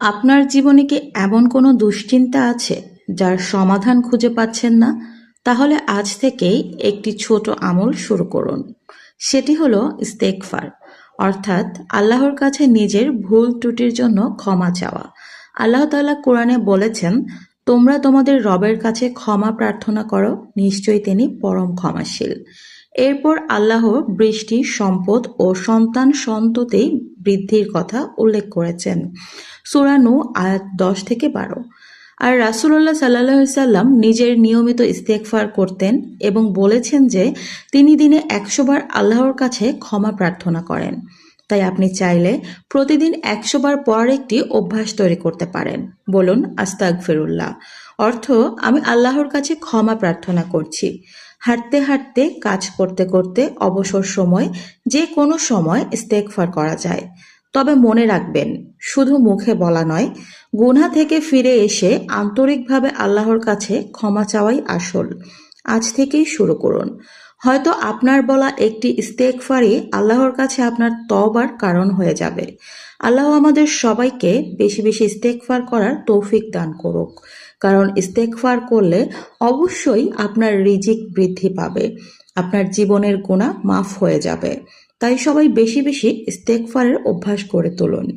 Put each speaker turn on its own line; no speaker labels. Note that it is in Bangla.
আপনার জীবনে কি এমন কোনো দুশ্চিন্তা আছে যার সমাধান খুঁজে পাচ্ছেন না? তাহলে আজ থেকেই একটি ছোট আমল শুরু করুন। সেটি হলো ইস্তেগফার, অর্থাৎ আল্লাহর কাছে নিজের ভুল ত্রুটির জন্য ক্ষমা চাওয়া। আল্লাহ তাআলা কোরআনে বলেছেন, তোমরা তোমাদের রবের কাছে ক্ষমা প্রার্থনা করো, নিশ্চয়ই তিনি পরম ক্ষমাশীল। এরপর আল্লাহ বৃষ্টি, সম্পদ ও সন্তান সন্ততি বৃদ্ধির কথা উল্লেখ করেছেন। সূরা নূহ আয়াত 10-12। আর রাসূলুল্লাহ সাল্লাল্লাহু আলাইহি সাল্লাম নিজের নিয়মিত ইস্তেগফার করতেন এবং বলেছেন যে তিনি দিনে 100 বার আল্লাহর কাছে ক্ষমা প্রার্থনা করেন। তাই আপনি চাইলে প্রতিদিন 100 বার পড়ার একটি অভ্যাস তৈরি করতে পারেন। বলুন আস্তাগফিরুল্লাহ, অর্থ আমি আল্লাহর কাছে ক্ষমা প্রার্থনা করছি। হাঁটতে হাঁটতে, কাজ করতে করতে, অবসর সময়, যে কোনো সময় ইস্তেগফার করা যায়। তবে মনে রাখবেন, শুধু মুখে বলা নয়, গুনাহ থেকে ফিরে এসে আন্তরিকভাবে আল্লাহর কাছে ক্ষমা চাওয়াই আসল। আজ থেকেই শুরু করুন। হয়তো আপনার বলা একটি ইস্তেগফারই আল্লাহর কাছে আপনার তওবার কারণ হয়ে যাবে। আল্লাহ আমাদের সবাইকে বেশি বেশি ইস্তেগফার করার তৌফিক দান করুক। কারণ ইস্তেগফার করলে অবশ্যই আপনার রিজিক বৃদ্ধি পাবে, আপনার জীবনের গুনাহ মাফ হয়ে যাবে। তাই সবাই বেশি বেশি ইস্তেগফারের অভ্যাস করে তুলুন।